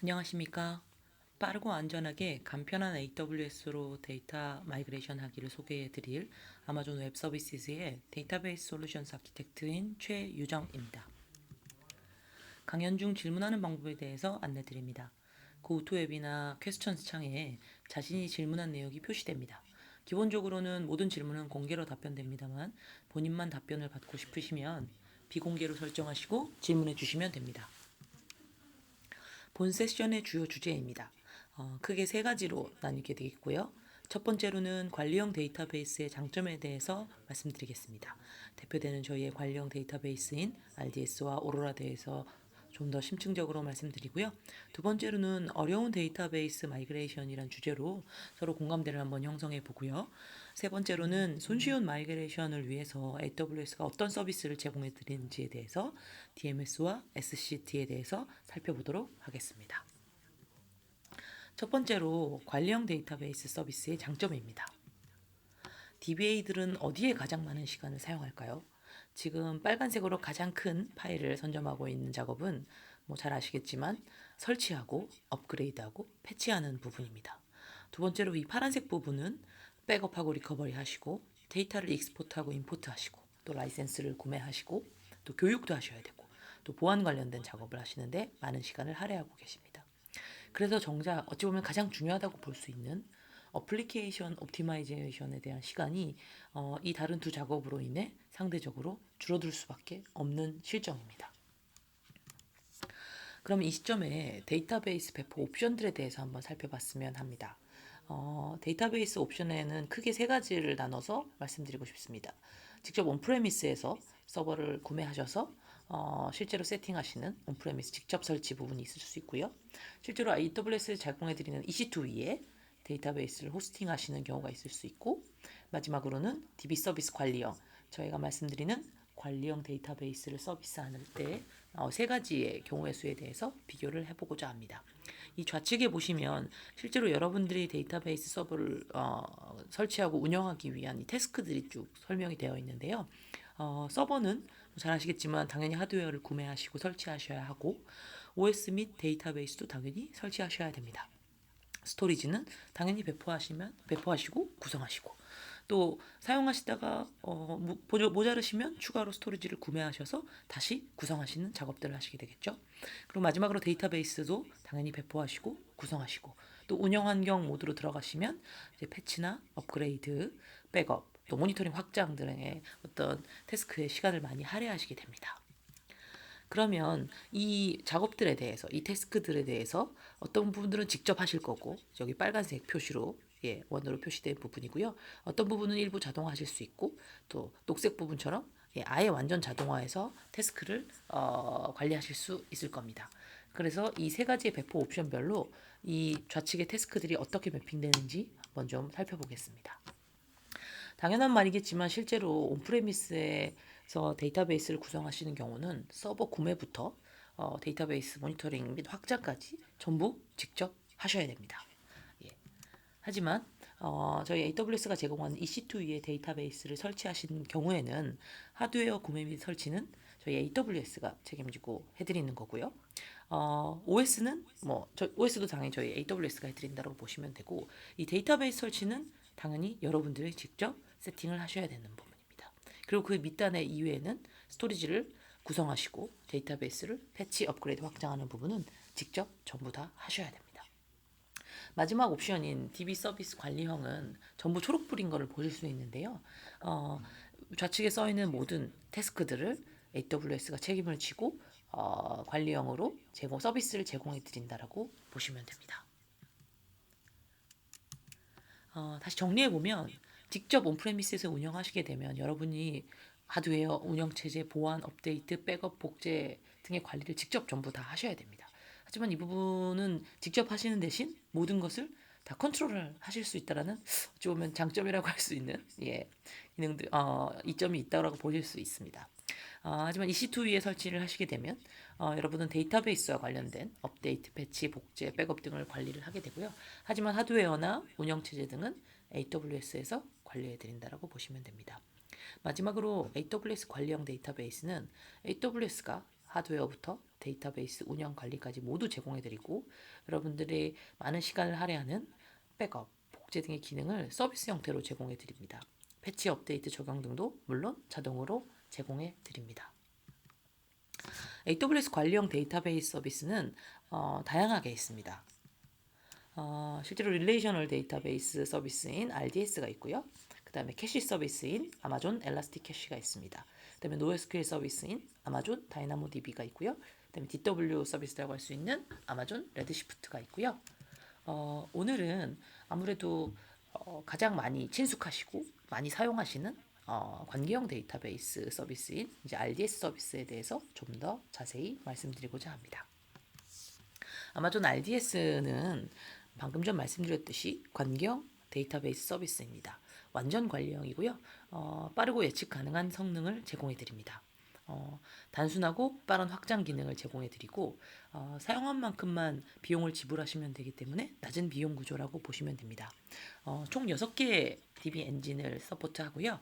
안녕하십니까. 빠르고 안전하게 간편한 AWS로 데이터 마이그레이션 하기를 소개해 드릴 아마존 웹 서비스의 데이터베이스 솔루션스 아키텍트인 최유정입니다. 강연 중 질문하는 방법에 대해서 안내 드립니다. 고토 앱이나 퀘스천스 창에 자신이 질문한 내역이 표시됩니다. 기본적으로는 모든 질문은 공개로 답변됩니다만 본인만 답변을 받고 싶으시면 비공개로 설정하시고 질문해 주시면 됩니다. 본 세션의 주요 주제입니다. 크게 세 가지로 나뉘게 되겠고요. 첫 번째로는 관리형 데이터베이스의 장점에 대해서 말씀드리겠습니다. 대표되는 저희의 관리형 데이터베이스인 RDS와 오로라 대해서 좀 더 심층적으로 말씀드리고요. 두 번째로는 어려운 데이터베이스 마이그레이션이란 주제로 서로 공감대를 한번 형성해 보고요. 세 번째로는 손쉬운 마이그레이션을 위해서 AWS가 어떤 서비스를 제공해 드리는지에 대해서 DMS와 SCT에 대해서 살펴보도록 하겠습니다. 첫 번째로 관리형 데이터베이스 서비스의 장점입니다. DBA들은 어디에 가장 많은 시간을 사용할까요? 지금 빨간색으로 가장 큰 파일을 선점하고 있는 작업은 잘 아시겠지만 설치하고 업그레이드하고 패치하는 부분입니다. 두 번째로 이 파란색 부분은 백업하고 리커버리 하시고 데이터를 익스포트하고 임포트 하시고 또 라이센스를 구매하시고 또 교육도 하셔야 되고 또 보안 관련된 작업을 하시는데 많은 시간을 할애하고 계십니다. 그래서 정작 어찌 보면 가장 중요하다고 볼 수 있는 어플리케이션 옵티마이제이션에 대한 시간이 이 다른 두 작업으로 인해 상대적으로 줄어들 수밖에 없는 실정입니다. 그럼 이 시점에 데이터베이스 배포 옵션들에 대해서 한번 살펴봤으면 합니다. 데이터베이스 옵션에는 크게 세 가지를 나눠서 말씀드리고 싶습니다. 직접 온프레미스에서 서버를 구매하셔서 실제로 세팅하시는 온프레미스 직접 설치 부분이 있을 수 있고요. 실제로 AWS를 제공해드리는 EC2 위에 데이터베이스를 호스팅하시는 경우가 있을 수 있고, 마지막으로는 DB 서비스 관리형, 저희가 말씀드리는 관리형 데이터베이스를 서비스하는 때 세 가지의 경우의 수에 대해서 비교를 해보고자 합니다. 이 좌측에 보시면 실제로 여러분들이 데이터베이스 서버를 설치하고 운영하기 위한 이 태스크들이 쭉 설명이 되어 있는데요. 서버는 잘 아시겠지만 당연히 하드웨어를 구매하시고 설치하셔야 하고 OS 및 데이터베이스도 당연히 설치하셔야 됩니다. 스토리지는 당연히 배포하시고 구성하시고 또 사용하시다가 모자르시면 추가로 스토리지를 구매하셔서 다시 구성하시는 작업들을 하시게 되겠죠. 그리고 마지막으로 데이터베이스도 당연히 배포하시고 구성하시고 또 운영 환경 모드로 들어가시면 이제 패치나 업그레이드, 백업, 또 모니터링 확장 등의 어떤 태스크에 시간을 많이 할애하시게 됩니다. 그러면 이 작업들에 대해서, 이 태스크들에 대해서 어떤 부분들은 직접 하실 거고, 여기 빨간색 표시로 원으로 표시된 부분이고요. 어떤 부분은 일부 자동화하실 수 있고, 또 녹색 부분처럼 아예 완전 자동화해서 태스크를 관리하실 수 있을 겁니다. 그래서 이 세 가지의 배포 옵션별로 이 좌측의 태스크들이 어떻게 매핑되는지 한번 좀 살펴보겠습니다. 당연한 말이겠지만 실제로 온프레미스에서 데이터베이스를 구성하시는 경우는 서버 구매부터 데이터베이스 모니터링 및 확장까지 전부 직접 하셔야 됩니다. 예. 하지만 저희 AWS가 제공하는 EC2 위에 데이터베이스를 설치하신 경우에는 하드웨어 구매 및 설치는 저희 AWS가 책임지고 해드리는 거고요. OS는 OS도 당연히 저희 AWS가 해드린다고 보시면 되고 이 데이터베이스 설치는 당연히 여러분들이 직접 세팅을 하셔야 되는 부분입니다. 그리고 그 밑단의 이외에는 스토리지를 구성하시고 데이터베이스를 패치, 업그레이드, 확장하는 부분은 직접 전부 다 하셔야 됩니다. 마지막 옵션인 DB 서비스 관리형은 전부 초록불인 것을 보실 수 있는데요. 좌측에 써 있는 모든 태스크들을 AWS가 책임을 지고 관리형으로 서비스를 제공해 드린다라고 보시면 됩니다. 다시 정리해 보면 직접 온프레미스에서 운영하시게 되면 여러분이 하드웨어, 운영체제, 보안, 업데이트, 백업, 복제 등의 관리를 직접 전부 다 하셔야 됩니다. 하지만 이 부분은 직접 하시는 대신 모든 것을 다 컨트롤을 하실 수 있다라는 어찌 보면 장점이라고 할 수 있는 기능들 이점이 있다고 보실 수 있습니다. 하지만 EC2 위에 설치를 하시게 되면 여러분은 데이터베이스와 관련된 업데이트, 패치, 복제, 백업 등을 관리를 하게 되고요. 하지만 하드웨어나 운영체제 등은 AWS에서 관리해 드린다라고 보시면 됩니다. 마지막으로 AWS 관리형 데이터베이스는 AWS가 하드웨어부터 데이터베이스 운영 관리까지 모두 제공해드리고 여러분들의 많은 시간을 할애하는 백업, 복제 등의 기능을 서비스 형태로 제공해드립니다. 패치 업데이트 적용 등도 물론 자동으로 제공해드립니다. AWS 관리형 데이터베이스 서비스는 다양하게 있습니다. 실제로 릴레이셔널 데이터베이스 서비스인 RDS가 있고요. 그 다음에 캐시 서비스인 아마존 엘라스틱 캐시가 있습니다. 그 다음에 NoSQL 서비스인 아마존 다이나모DB가 있고요. 그 다음에 DW 서비스라고 할 수 있는 아마존 레드시프트가 있고요. 오늘은 아무래도 가장 많이 친숙하시고 많이 사용하시는 관계형 데이터베이스 서비스인 이제 RDS 서비스에 대해서 좀 더 자세히 말씀드리고자 합니다. 아마존 RDS는 방금 전 말씀드렸듯이 관계형 데이터베이스 서비스입니다. 완전 관리형이고요. 빠르고 예측 가능한 성능을 제공해드립니다. 단순하고 빠른 확장 기능을 제공해드리고 사용한 만큼만 비용을 지불하시면 되기 때문에 낮은 비용 구조라고 보시면 됩니다. 총 6개의 DB 엔진을 서포트하고요.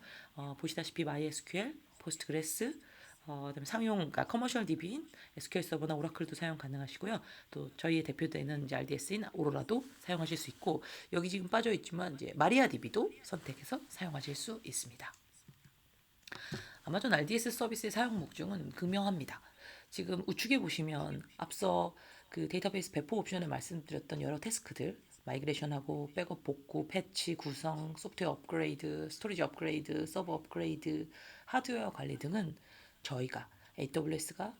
보시다시피 MySQL, 포스트그레스, 그다음에 상용, 그러니까 커머셜 DB인 SQL 서버나 오라클도 사용 가능하시고요. 또 저희의 대표되는 이제 RDS인 오로라도 사용하실 수 있고 여기 지금 빠져 있지만 이제 마리아 DB도 선택해서 사용하실 수 있습니다. 아마존 RDS 서비스의 사용 목적은 극명합니다. 지금 우측에 보시면 앞서 그 데이터베이스 배포 옵션에 말씀드렸던 여러 태스크들 마이그레이션하고 백업 복구, 패치, 구성, 소프트웨어 업그레이드, 스토리지 업그레이드, 서버 업그레이드, 하드웨어 관리 등은 저희가 AWS가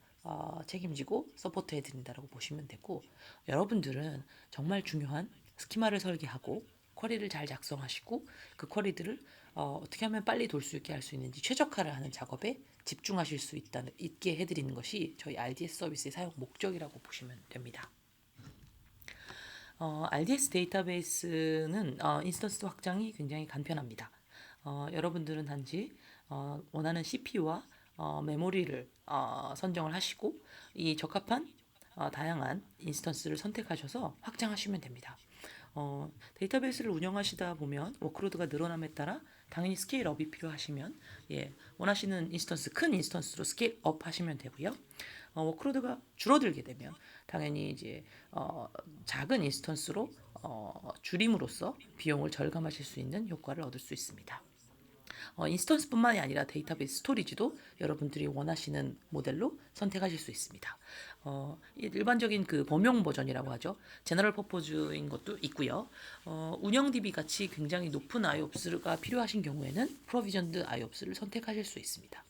책임지고 서포트해 드린다고 보시면 되고 여러분들은 정말 중요한 스키마를 설계하고 쿼리를 잘 작성하시고 그 쿼리들을 어떻게 하면 빨리 돌 수 있게 할 수 있는지 최적화를 하는 작업에 집중하실 수 있게 해드리는 것이 저희 RDS 서비스의 사용 목적이라고 보시면 됩니다. RDS 데이터베이스는 인스턴스 확장이 굉장히 간편합니다. 여러분들은 단지 원하는 CPU와 메모리를 선정을 하시고 이 적합한 다양한 인스턴스를 선택하셔서 확장하시면 됩니다. 데이터베이스를 운영하시다 보면 워크로드가 늘어남에 따라 당연히 스케일업이 필요하시면 원하시는 인스턴스, 큰 인스턴스로 스케일업 하시면 되고요. 워크로드가 줄어들게 되면 당연히 이제 작은 인스턴스로 줄임으로써 비용을 절감하실 수 있는 효과를 얻을 수 있습니다. 인스턴스뿐만이 아니라 데이터베이스 스토리지도 여러분들이 원하시는 모델로 선택하실 수 있습니다. 일반적인 그 범용 버전이라고 하죠. 제너럴 퍼포즈인 것도 있고요. 운영 DB 같이 굉장히 높은 IOPS가 필요하신 경우에는 프로비전드 IOPS를 선택하실 수 있습니다.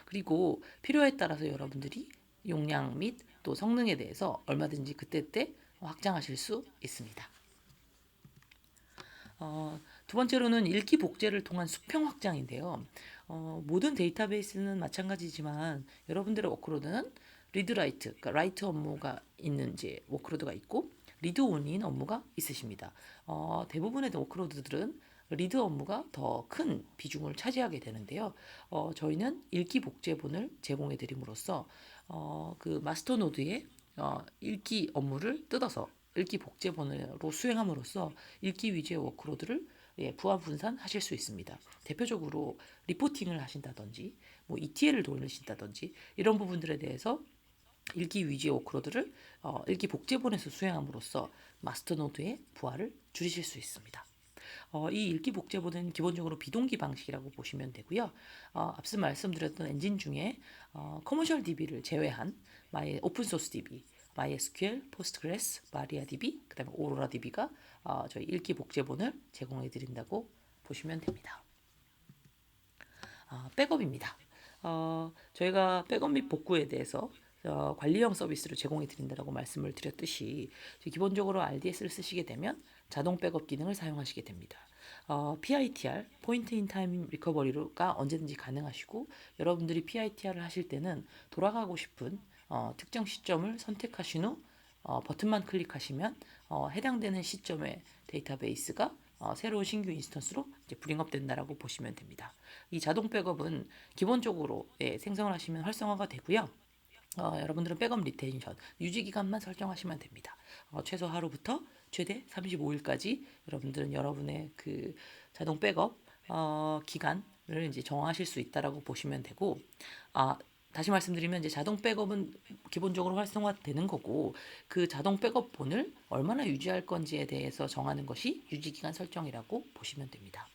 그리고 필요에 따라서 여러분들이 용량 및 또 성능에 대해서 얼마든지 그때그때 확장하실 수 있습니다. 두 번째로는 읽기 복제를 통한 수평 확장인데요. 모든 데이터베이스는 마찬가지지만 여러분들의 워크로드는 리드 라이트, 그러니까 라이트 업무가 있는 이제 워크로드가 있고 리드 온리인 업무가 있으십니다. 대부분의 워크로드들은 리드 업무가 더 큰 비중을 차지하게 되는데요. 저희는 읽기 복제본을 제공해 드림으로써 그 마스터 노드의 읽기 업무를 뜯어서 읽기 복제본으로 수행함으로써 읽기 위주의 워크로드를 부하 분산하실 수 있습니다. 대표적으로 리포팅을 하신다든지 뭐 ETL을 돌리신다든지 이런 부분들에 대해서 읽기 위주의 워크로드를 읽기 복제본에서 수행함으로써 마스터 노드의 부하를 줄이실 수 있습니다. 이 읽기 복제본은 기본적으로 비동기 방식이라고 보시면 되고요. 앞서 말씀드렸던 엔진 중에 커머셜 DB를 제외한 오픈소스 DB, MySQL, 포스트그레스, 마리아DB, 그다음에 오로라DB가 저희 읽기 복제본을 제공해 드린다고 보시면 됩니다. 백업입니다. 저희가 백업 및 복구에 대해서 관리형 서비스를 제공해 드린다고 말씀을 드렸듯이 기본적으로 RDS를 쓰시게 되면 자동 백업 기능을 사용하시게 됩니다. PITR, 포인트 인 타임 리커버리가 언제든지 가능하시고 여러분들이 PITR을 하실 때는 돌아가고 싶은 특정 시점을 선택하신 후 버튼만 클릭하시면 해당되는 시점의 데이터베이스가 새로운 신규 인스턴스로 이제 브링업 된다라고 보시면 됩니다. 이 자동 백업은 기본적으로 생성을 하시면 활성화가 되고요. 여러분들은 백업 리테인션 유지 기간만 설정하시면 됩니다. 최소 하루부터 최대 35일까지 여러분들은 여러분의 그 자동 백업 기간을 이제 정하실 수 있다라고 보시면 되고 다시 말씀드리면 이제 자동 백업은 기본적으로 활성화되는 거고 그 자동 백업본을 얼마나 유지할 건지에 대해서 정하는 것이 유지기간 설정이라고 보시면 됩니다.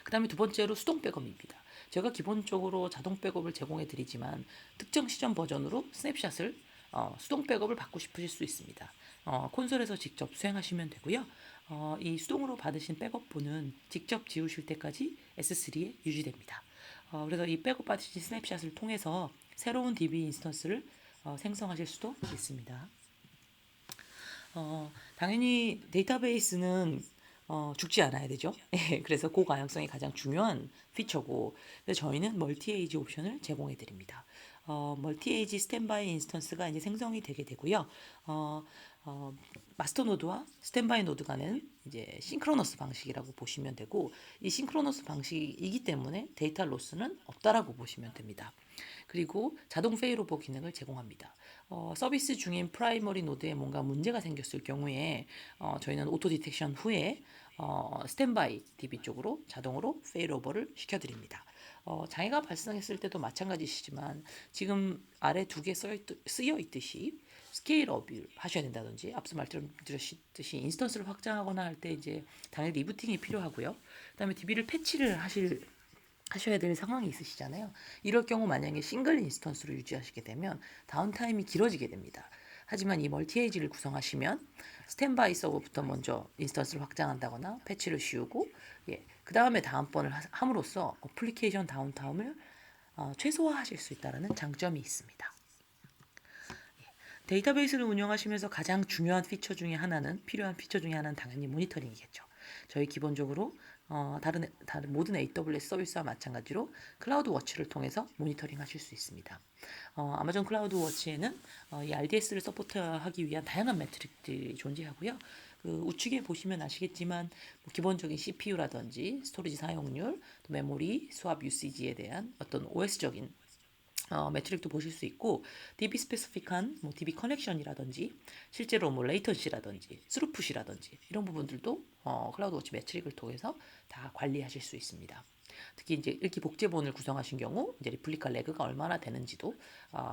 그 다음에 두 번째로 수동 백업입니다. 제가 기본적으로 자동 백업을 제공해 드리지만 특정 시점 버전으로 스냅샷을 수동 백업을 받고 싶으실 수 있습니다. 콘솔에서 직접 수행하시면 되고요. 이 수동으로 받으신 백업본은 직접 지우실 때까지 S3에 유지됩니다. 그래서 이 백업 받으신 스냅샷을 통해서 새로운 DB 인스턴스를 생성하실 수도 있습니다. 당연히 데이터베이스는 죽지 않아야 되죠. 예, 그래서 고가용성이 가장 중요한 피처고, 그래서 저희는 멀티에이지 옵션을 제공해 드립니다. 멀티에이지 스탠바이 인스턴스가 이제 생성이 되게 되고요. 어, 마스터 노드와 스탠바이 노드 간은 이제 싱크로너스 방식이라고 보시면 되고, 이 싱크로너스 방식이기 때문에 데이터 로스는 없다라고 보시면 됩니다. 그리고 자동 페일오버 기능을 제공합니다. 서비스 중인 프라이머리 노드에 뭔가 문제가 생겼을 경우에 저희는 오토 디텍션 후에 스탠바이 DB 쪽으로 자동으로 페일오버를 시켜드립니다. 장애가 발생했을 때도 마찬가지시지만 지금 아래 두 개 쓰여 있듯이 스케일업을 하셔야 된다든지 앞서 말씀드렸듯이 인스턴스를 확장하거나 할 때 이제 당연히 리부팅이 필요하고요. 그다음에 DB를 패치를 하셔야 될 상황이 있으시잖아요. 이럴 경우 만약에 싱글 인스턴스로 유지하시게 되면 다운타임이 길어지게 됩니다. 하지만 이 멀티에이지를 구성하시면 스탠바이 서버부터 먼저 인스턴스를 확장한다거나 패치를 씌우고 그 다음에 다음번을 함으로써 어플리케이션 다운타임을 최소화하실 수 있다는 장점이 있습니다. 데이터베이스를 운영하시면서 가장 중요한 피처 중에 하나는 필요한 피처 중에 하나는 당연히 모니터링이겠죠. 저희 기본적으로 다른 모든 AWS 서비스와 마찬가지로 클라우드 워치를 통해서 모니터링 하실 수 있습니다. 아마존 클라우드 워치에는 이 RDS를 서포트하기 위한 다양한 매트릭들이 존재하고요. 그 우측에 보시면 아시겠지만 뭐 기본적인 CPU라든지 스토리지 사용률, 또 메모리, 수압 유시지에 대한 어떤 OS적인 매트릭도 보실 수 있고 DB 스페시픽한 뭐 DB 커넥션이라든지 실제로 뭐 레이턴시라든지 스루풋이라든지 이런 부분들도 클라우드 워치 매트릭을 통해서 다 관리하실 수 있습니다. 특히 이제 이렇게 복제본을 구성하신 경우 이제 리플리카 레그가 얼마나 되는지도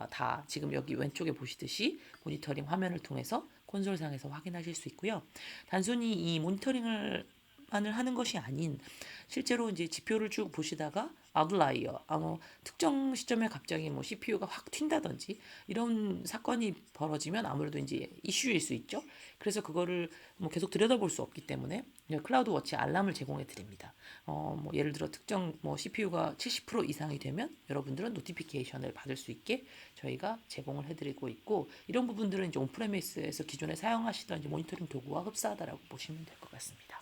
다 지금 여기 왼쪽에 보시듯이 모니터링 화면을 통해서 콘솔상에서 확인하실 수 있고요. 단순히 이 모니터링을 하는 것이 아닌 실제로 이제 지표를 쭉 보시다가 아웃라이어, 뭐 특정 시점에 갑자기 뭐 CPU가 확 튄다든지 이런 사건이 벌어지면 아무래도 이제 이슈일 수 있죠. 그래서 그거를 뭐 계속 들여다볼 수 없기 때문에 클라우드 워치 알람을 제공해 드립니다. 뭐 예를 들어 특정 뭐 CPU가 70% 이상이 되면 여러분들은 노티피케이션을 받을 수 있게 저희가 제공을 해드리고 있고 이런 부분들은 이제 온프레미스에서 기존에 사용하시던 이제 모니터링 도구와 흡사하다라고 보시면 될 것 같습니다.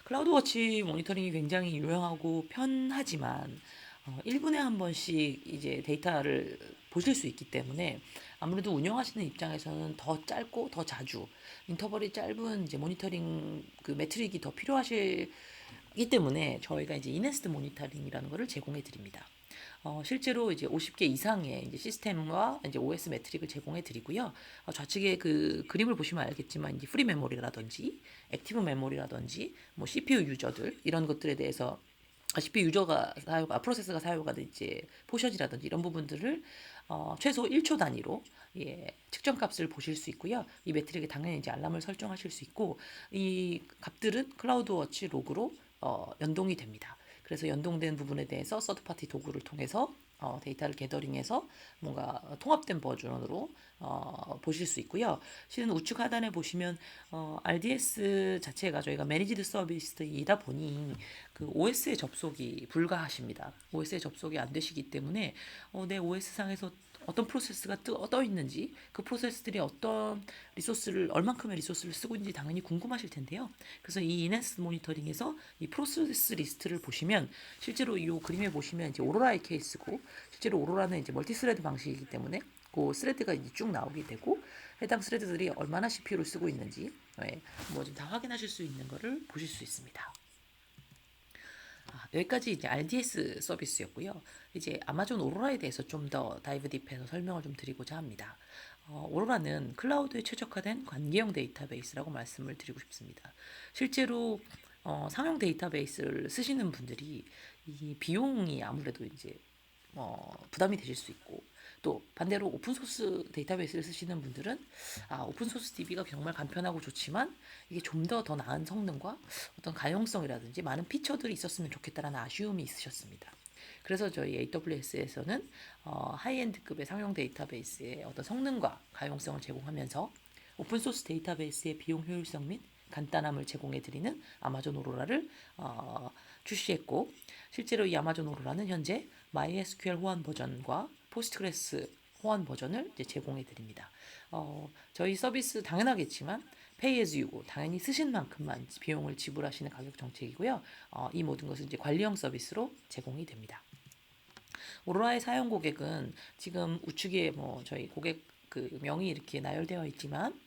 클라우드워치 모니터링이 굉장히 유용하고 편하지만 1분에 한 번씩 이제 데이터를 보실 수 있기 때문에 아무래도 운영하시는 입장에서는 더 짧고 더 자주 인터벌이 짧은 이제 모니터링 그 매트릭이 더 필요하시기 때문에 저희가 이제 인핸스드 모니터링이라는 것을 제공해 드립니다. 실제로 이제 50개 이상의 이제 시스템과 이제 OS 매트릭을 제공해 드리고요. 좌측에 그 그림을 보시면 알겠지만 이제 프리 메모리라든지 액티브 메모리라든지 뭐 CPU 유저들 이런 것들에 대해서 CPU 유저가 프로세서가 사용하는 이제 포션이라든지 이런 부분들을 최소 1초 단위로 측정값을 보실 수 있고요. 이 매트릭에 당연히 이제 알람을 설정하실 수 있고 이 값들은 클라우드워치 로그로 연동이 됩니다. 그래서 연동된 부분에 대해서 서드파티 도구를 통해서 데이터를 게더링해서 뭔가 통합된 버전으로 보실 수 있고요. 실은 우측 하단에 보시면 RDS 자체가 저희가 매니지드 서비스이다 보니 그 OS에 접속이 불가하십니다. OS에 접속이 안 되시기 때문에 내 OS 상에서 어떤 프로세스가 떠 있는지 그 프로세스들이 어떤 리소스를 얼만큼의 리소스를 쓰고 있는지 당연히 궁금하실 텐데요. 그래서 이 인핸스 모니터링에서 이 프로세스 리스트를 보시면 실제로 이 그림에 보시면 이제 오로라의 케이스고 실제로 오로라는 이제 멀티스레드 방식이기 때문에 그 스레드가 이제 쭉 나오게 되고 해당 스레드들이 얼마나 CPU를 쓰고 있는지 뭐 좀 다 확인하실 수 있는 것을 보실 수 있습니다. 여기까지 이제 RDS 서비스였고요. 이제 아마존 오로라에 대해서 좀 더 다이브 딥해서 설명을 좀 드리고자 합니다. 오로라는 클라우드에 최적화된 관계형 데이터베이스라고 말씀을 드리고 싶습니다. 실제로 상용 데이터베이스를 쓰시는 분들이 이 비용이 아무래도 이제 부담이 되실 수 있고, 또 반대로 오픈소스 데이터베이스를 쓰시는 분들은 오픈소스 DB가 정말 간편하고 좋지만 이게 좀 더 나은 성능과 어떤 가용성이라든지 많은 피처들이 있었으면 좋겠다라는 아쉬움이 있으셨습니다. 그래서 저희 AWS에서는 하이엔드급의 상용 데이터베이스의 어떤 성능과 가용성을 제공하면서 오픈소스 데이터베이스의 비용 효율성 및 간단함을 제공해드리는 아마존 오로라를 출시했고, 실제로 이 아마존 오로라는 현재 MySQL 호환 버전과 포스트그레스 호환 버전을 이제 제공해 드립니다. 저희 서비스 당연하겠지만 pay as you go, 당연히 쓰신 만큼만 비용을 지불하시는 가격 정책이고요. 이 모든 것은 이제 관리형 서비스로 제공이 됩니다. 오로라의 사용 고객은 지금 우측에 저희 고객 그 명이 이렇게 나열되어 있지만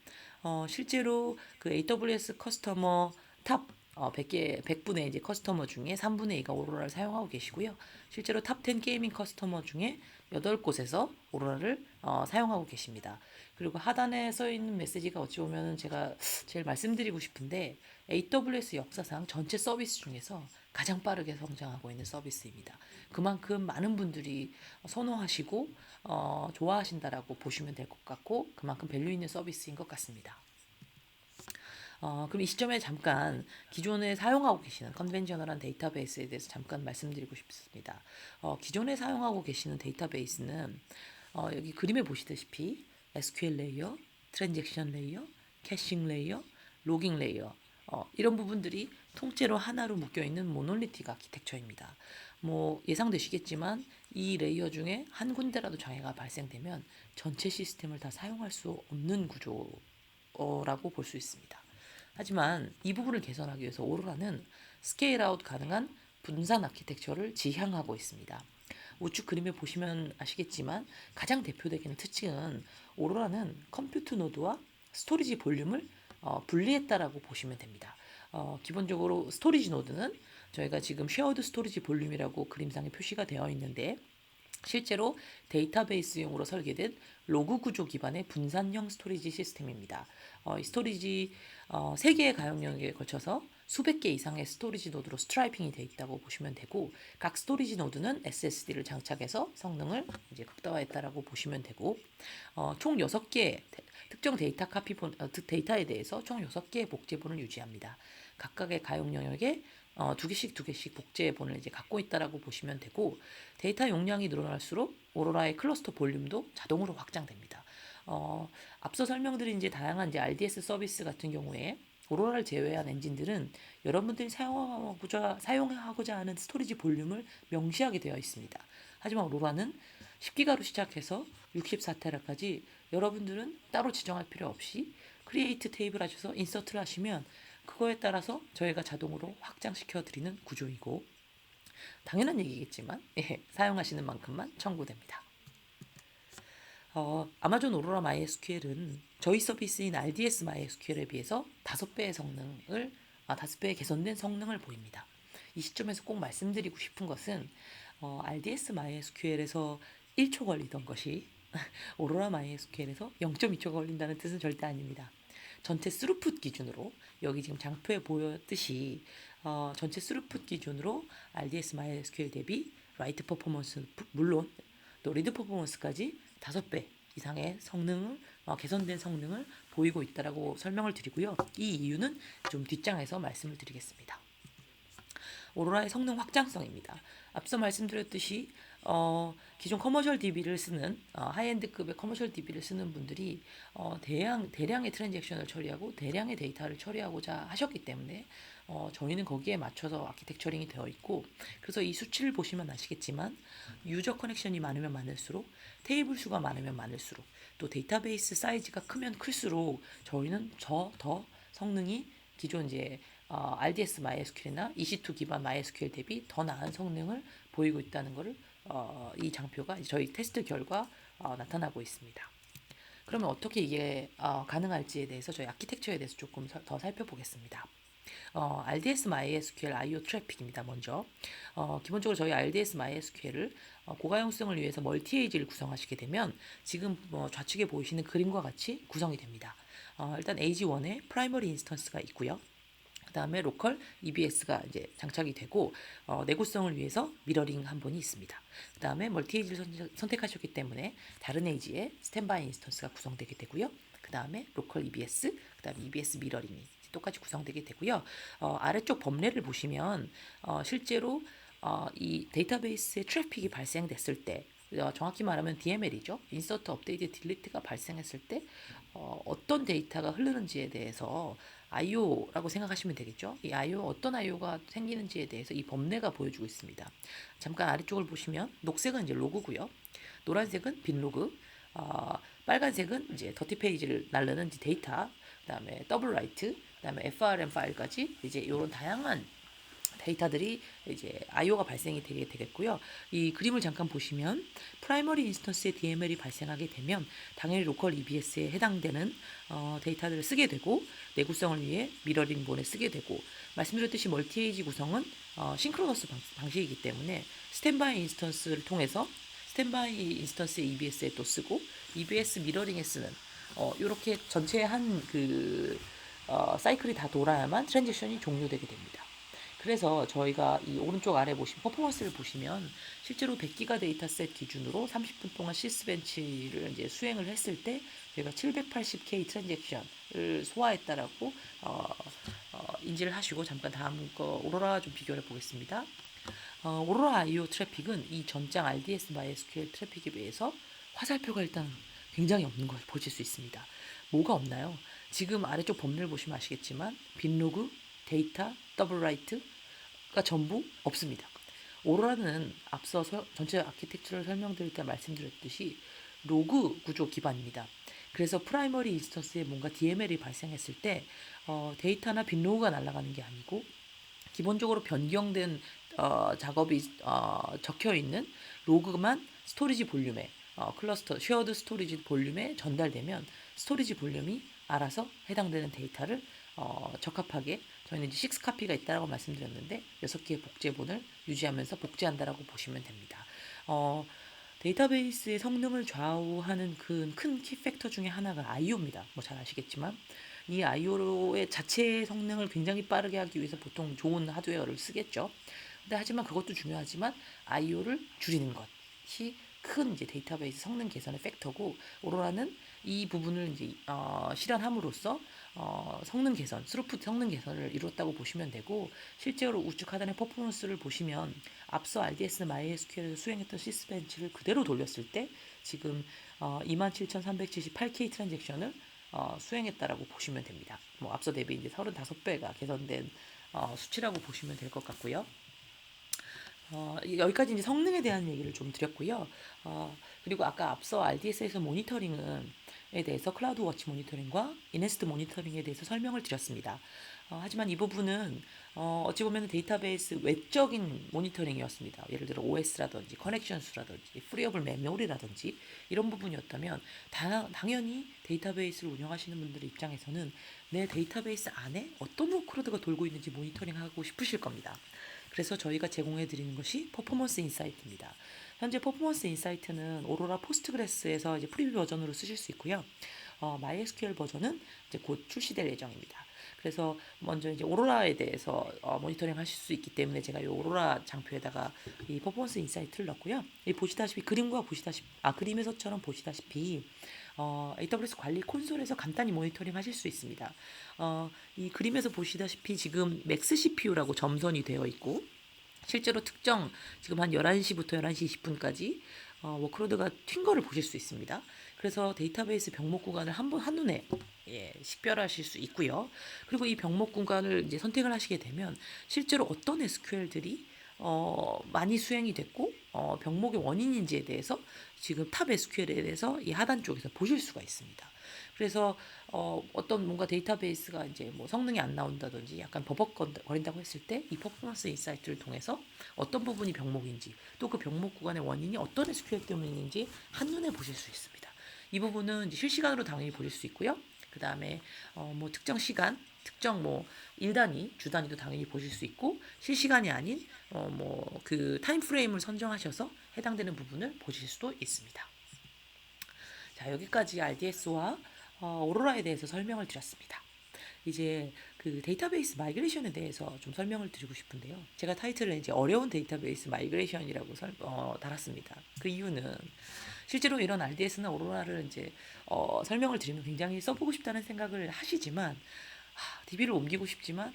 실제로 그 AWS 커스터머 탑 100분의 이제 커스터머 중에 3분의 2가 오로라를 사용하고 계시고요. 실제로 탑 10 게이밍 커스터머 중에 8곳에서 오로라를 사용하고 계십니다. 그리고 하단에 써 있는 메시지가 어찌 보면 제가 제일 말씀드리고 싶은데 AWS 역사상 전체 서비스 중에서 가장 빠르게 성장하고 있는 서비스입니다. 그만큼 많은 분들이 선호하시고 좋아하신다라고 보시면 될 것 같고, 그만큼 밸류 있는 서비스인 것 같습니다. 그럼 이 시점에 잠깐 기존에 사용하고 계시는 컨벤셔널한 데이터베이스에 대해서 잠깐 말씀드리고 싶습니다. 기존에 사용하고 계시는 데이터베이스는 여기 그림에 보시다시피 SQL 레이어, 트랜잭션 레이어, 캐싱 레이어, 로깅 레이어 이런 부분들이 통째로 하나로 묶여있는 모놀리틱 아키텍처입니다. 예상되시겠지만 이 레이어 중에 한 군데라도 장애가 발생되면 전체 시스템을 다 사용할 수 없는 구조라고 볼 수 있습니다. 하지만 이 부분을 개선하기 위해서 오로라는 스케일 아웃 가능한 분산 아키텍처를 지향하고 있습니다. 우측 그림에 보시면 아시겠지만 가장 대표적인 특징은 오로라는 컴퓨트 노드와 스토리지 볼륨을 분리했다라고 보시면 됩니다. 기본적으로 스토리지 노드는 저희가 지금 쉐어드 스토리지 볼륨이라고 그림상에 표시가 되어 있는데, 실제로 데이터베이스용으로 설계된 로그 구조 기반의 분산형 스토리지 시스템입니다. 이 스토리지 3개의 가용 영역에 걸쳐서 수백 개 이상의 스토리지 노드로 스트라이핑이 되어 있다고 보시면 되고, 각 스토리지 노드는 SSD를 장착해서 성능을 이제 극대화했다라고 보시면 되고, 총 6개 특정 데이터에 대해서 총 6개의 복제본을 유지합니다. 각각의 가용 영역에 2개씩 복제본을 이제 갖고 있다라고 보시면 되고, 데이터 용량이 늘어날수록 오로라의 클러스터 볼륨도 자동으로 확장됩니다. 앞서 설명드린 이제 다양한 이제 RDS 서비스 같은 경우에 오로라를 제외한 엔진들은 여러분들이 사용하고자 하는 스토리지 볼륨을 명시하게 되어 있습니다. 하지만 오로라는 10기가로 시작해서 64테라까지 여러분들은 따로 지정할 필요 없이 크리에이트 테이블 하셔서 인서트를 하시면 그거에 따라서 저희가 자동으로 확장시켜 드리는 구조이고, 당연한 얘기겠지만 사용하시는 만큼만 청구됩니다. 아마존 오로라 MySQL은 저희 서비스인 RDS MySQL에 비해서 5배의 개선된 성능을 보입니다. 이 시점에서 꼭 말씀드리고 싶은 것은 RDS MySQL에서 1초 걸리던 것이 오로라 MySQL에서 0.2초 걸린다는 뜻은 절대 아닙니다. 전체 스루풋 기준으로 여기 지금 장표에 보였듯이 전체 스루풋 기준으로 RDS MySQL 대비 라이트 퍼포먼스 물론 또 리드 퍼포먼스까지 5배 이상의 성능을 개선된 성능을 보이고 있다라고 설명을 드리고요. 이 이유는 좀 뒷장에서 말씀을 드리겠습니다. 오로라의 성능 확장성입니다. 앞서 말씀드렸듯이 기존 커머셜 DB를 쓰는 하이엔드급의 커머셜 DB를 쓰는 분들이 대량의 트랜잭션을 처리하고 대량의 데이터를 처리하고자 하셨기 때문에 저희는 거기에 맞춰서 아키텍처링이 되어 있고, 그래서 이 수치를 보시면 아시겠지만 유저 커넥션이 많으면 많을수록, 테이블 수가 많으면 많을수록, 또 데이터베이스 사이즈가 크면 클수록 저희는 더 성능이 기존 이제 RDS MySQL이나 EC2 기반 MySQL 대비 더 나은 성능을 보이고 있다는 것을 이 장표가 저희 테스트 결과 나타나고 있습니다. 그러면 어떻게 이게 가능할지에 대해서 저희 아키텍처에 대해서 조금 더 살펴보겠습니다. RDS MySQL IO 트래픽입니다. 먼저 기본적으로 저희 RDS MySQL을 고가용성을 위해서 멀티-에이지를 구성하시게 되면 지금 좌측에 보이시는 그림과 같이 구성이 됩니다. 일단 에이지 1에 프라이머리 인스턴스가 있고요. 그 다음에 로컬 EBS가 이제 장착이 되고 내구성을 위해서 미러링 한 번이 있습니다. 그 다음에 멀티 에이지를 선택하셨기 때문에 다른 에이지에 스탠바이 인스턴스가 구성되게 되고요. 그 다음에 로컬 EBS, 그 다음에 EBS 미러링이 똑같이 구성되게 되고요. 아래쪽 범례를 보시면 실제로 이 데이터베이스에 트래픽이 발생됐을 때 정확히 말하면 DML이죠. 인서트 업데이트 딜리트가 발생했을 때 어떤 데이터가 흐르는지에 대해서 IO라고 생각하시면 되겠죠. 이 IO 어떤 IO가 생기는지에 대해서 이 범례가 보여주고 있습니다. 잠깐 아래쪽을 보시면 녹색은 이제 로그고요. 노란색은 빈로그, 빨간색은 이제 더티 페이지를 날르는 이제 데이터, 그다음에 더블 라이트, 그다음에 FRM 파일까지 이제 이런 다양한 데이터들이 이제 IO가 발생이 되게 되겠고요. 이 그림을 잠깐 보시면 프라이머리 인스턴스의 DML이 발생하게 되면 당연히 로컬 EBS에 해당되는 데이터들을 쓰게 되고 내구성을 위해 미러링본에 쓰게 되고 말씀드렸듯이 멀티에이지 구성은 싱크로너스 방식이기 때문에 스탠바이 인스턴스를 통해서 스탠바이 인스턴스의 EBS에 또 쓰고 EBS 미러링에 쓰는 이렇게 전체 한그 사이클이 다 돌아야만 트랜지션이 종료되게 됩니다. 그래서 저희가 이 오른쪽 아래 보시면 퍼포먼스를 보시면 실제로 100기가 데이터셋 기준으로 30분 동안 시스벤치를 이제 수행을 했을 때 저희가 780K 트랜잭션을 소화했다라고 인지를 하시고 잠깐 다음 거 오로라 좀 비교해 보겠습니다. 오로라 IO 트래픽은 이 전장 RDS MySQL 트래픽에 비해서 화살표가 일단 굉장히 없는 걸 보실 수 있습니다. 뭐가 없나요? 지금 아래쪽 범례를 보시면 아시겠지만 빈로그, 데이터, 더블라이트가 전부 없습니다. 오로라는 앞서 전체 아키텍처를 설명드릴 때 말씀드렸듯이 로그 구조 기반입니다. 그래서 프라이머리 인스턴스에 뭔가 DML이 발생했을 때 데이터나 빈로그가 날아가는 게 아니고 기본적으로 변경된 작업이 적혀 있는 로그만 스토리지 볼륨에 클러스터 쉐어드 스토리지 볼륨에 전달되면 스토리지 볼륨이 알아서 해당되는 데이터를 적합하게 저희는 이제 6카피가 있다라고 말씀드렸는데 6개의 복제본을 유지하면서 복제한다라고 보시면 됩니다. 데이터베이스의 성능을 좌우하는 큰 키팩터 중에 하나가 IO입니다. 뭐 잘 아시겠지만 이 IO의 자체의 성능을 굉장히 빠르게 하기 위해서 보통 좋은 하드웨어를 쓰겠죠. 근데 하지만 그것도 중요하지만 IO를 줄이는 것이 큰 이제 데이터베이스 성능 개선의 팩터고 오로라는 이 부분을 이제 실현함으로써 성능 개선, 스루풋 성능 개선을 이루었다고 보시면 되고 실제로 우측 하단의 퍼포먼스를 보시면 앞서 RDS MySQL에서 수행했던 시스벤치를 그대로 돌렸을 때 지금 27,378K 트랜잭션을 수행했다라고 보시면 됩니다. 뭐 앞서 대비 이제 35배가 개선된 수치라고 보시면 될 것 같고요. 여기까지 이제 성능에 대한 얘기를 좀 드렸고요. 그리고 아까 앞서 RDS에서 모니터링에 대해서 클라우드 워치 모니터링과 이네스트 모니터링에 대해서 설명을 드렸습니다. 하지만 이 부분은 어찌 보면 데이터베이스 외적인 모니터링이었습니다. 예를 들어 OS라든지 커넥션 수라든지 프리어블 메모리라든지 이런 부분이었다면 당연히 데이터베이스를 운영하시는 분들의 입장에서는 내 데이터베이스 안에 어떤 워크로드가 돌고 있는지 모니터링하고 싶으실 겁니다. 그래서 저희가 제공해 드리는 것이 퍼포먼스 인사이트입니다. 현재 퍼포먼스 인사이트는 오로라 포스트그레스에서 이제 프리뷰 버전으로 쓰실 수 있고요. MySQL 버전은 이제 곧 출시될 예정입니다. 그래서 먼저 이제 오로라에 대해서 모니터링 하실 수 있기 때문에 제가 이 오로라 장표에다가 이 퍼포먼스 인사이트를 넣었고요. 이 보시다시피 그림에서처럼 보시다시피 AWS 관리 콘솔에서 간단히 모니터링 하실 수 있습니다. 이 그림에서 보시다시피 지금 맥스 CPU라고 점선이 되어 있고 실제로 특정 지금 한 11시부터 11시 20분까지 워크로드가 튄 거를 보실 수 있습니다. 그래서 데이터베이스 병목 구간을 한눈에 식별하실 수 있고요. 그리고 이 병목 구간을 이제 선택을 하시게 되면 실제로 어떤 SQL들이 많이 수행이 됐고 병목의 원인인지에 대해서 지금 탑 SQL에 대해서 이 하단 쪽에서 보실 수가 있습니다. 그래서 어떤 뭔가 데이터베이스가 이제 뭐 성능이 안 나온다든지 약간 버벅거린다고 했을 때 이 퍼포먼스 인사이트를 통해서 어떤 부분이 병목인지 또 그 병목 구간의 원인이 어떤 SQL 때문인지 한눈에 보실 수 있습니다. 이 부분은 이제 실시간으로 당연히 보실 수 있고요. 그 다음에 뭐 특정 시간, 특정 뭐 일 단위, 주 단위도 당연히 보실 수 있고 실시간이 아닌 뭐 그 타임 프레임을 선정하셔서 해당되는 부분을 보실 수도 있습니다. 자, 여기까지 RDS와 오로라에 대해서 설명을 드렸습니다. 이제 그 데이터베이스 마이그레이션에 대해서 좀 설명을 드리고 싶은데요. 제가 타이틀을 이제 어려운 데이터베이스 마이그레이션이라고 달았습니다. 그 이유는 실제로 이런 RDS나 오로라를 이제 설명을 드리면 굉장히 써보고 싶다는 생각을 하시지만 DB를 옮기고 싶지만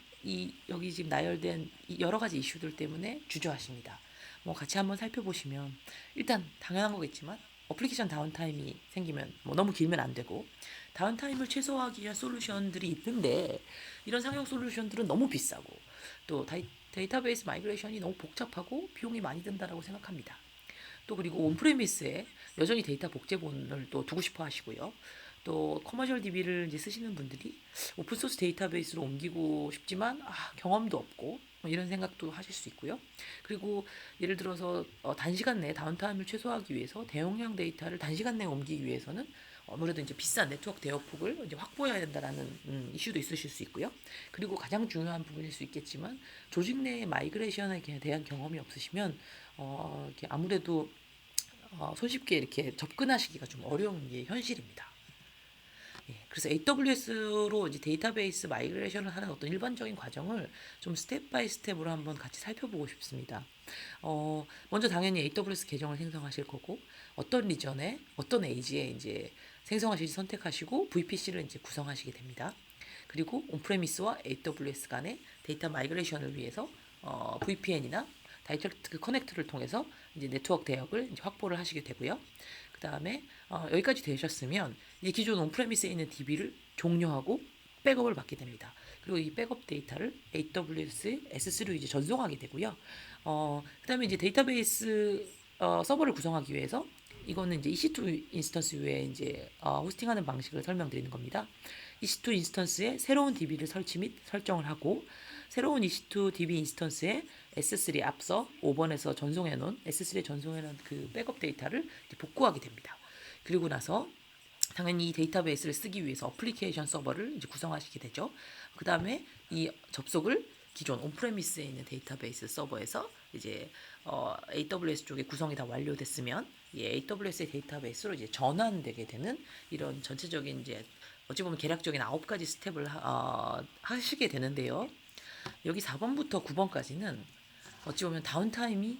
여기 지금 나열된 이 여러 가지 이슈들 때문에 주저하십니다. 뭐 같이 한번 살펴보시면 일단 당연한 거겠지만 어플리케이션 다운타임이 생기면 뭐 너무 길면 안 되고 다운타임을 최소화하기 위한 솔루션들이 있는데 이런 상용 솔루션들은 너무 비싸고 또 데이터베이스 마이그레이션이 너무 복잡하고 비용이 많이 든다라고 생각합니다. 또 그리고 온프레미스에 여전히 데이터 복제본을 또 두고 싶어 하시고요. 또 커머셜 DB를 이제 쓰시는 분들이 오픈소스 데이터베이스로 옮기고 싶지만 경험도 없고 뭐 이런 생각도 하실 수 있고요. 그리고 예를 들어서 단시간 내에 다운타임을 최소화하기 위해서 대용량 데이터를 단시간 내에 옮기기 위해서는 아무래도 이제 비싼 네트워크 대역폭을 이제 확보해야 된다라는 이슈도 있으실 수 있고요. 그리고 가장 중요한 부분일 수 있겠지만 조직 내의 마이그레이션에 대한 경험이 없으시면 이렇게 아무래도 손쉽게 이렇게 접근하시기가 좀 어려운 게 현실입니다. 예, 그래서 AWS로 이제 데이터베이스 마이그레이션을 하는 어떤 일반적인 과정을 좀 스텝 바이 스텝으로 한번 같이 살펴보고 싶습니다. 먼저 당연히 AWS 계정을 생성하실 거고 어떤 리전에 어떤 에이지에 이제 생성하실지 선택하시고 VPC를 이제 구성하시게 됩니다. 그리고 온프레미스와 AWS 간의 데이터 마이그레이션을 위해서 VPN이나 다이렉트 커넥트를 통해서 이제 네트워크 대역을 이제 확보를 하시게 되고요. 그 다음에 여기까지 되셨으면 이제 기존 온프레미스에 있는 DB를 종료하고 백업을 받게 됩니다. 그리고 이 백업 데이터를 AWS S3로 이제 전송하게 되고요. 그 다음에 이제 데이터베이스 서버를 구성하기 위해서 이거는 이제 EC2 인스턴스 위에 이제 호스팅하는 방식을 설명드리는 겁니다. EC2 인스턴스에 새로운 DB를 설치 및 설정을 하고 새로운 EC2 DB 인스턴스에 S3 앞서 5번에서 전송해 놓은 S3에 전송해 놓은 그 백업 데이터를 복구하게 됩니다. 그리고 나서 당연히 이 데이터베이스를 쓰기 위해서 어플리케이션 서버를 이제 구성하시게 되죠. 그 다음에 이 접속을 기존 온프레미스에 있는 데이터베이스 서버에서 이제 AWS 쪽에 구성이 다 완료됐으면 이 AWS의 데이터베이스로 이제 전환되게 되는 이런 전체적인 이제 어찌 보면 계략적인 9가지 스텝을 하시게 되는데요. 여기 4번부터 9번까지는 어찌 보면 다운타임이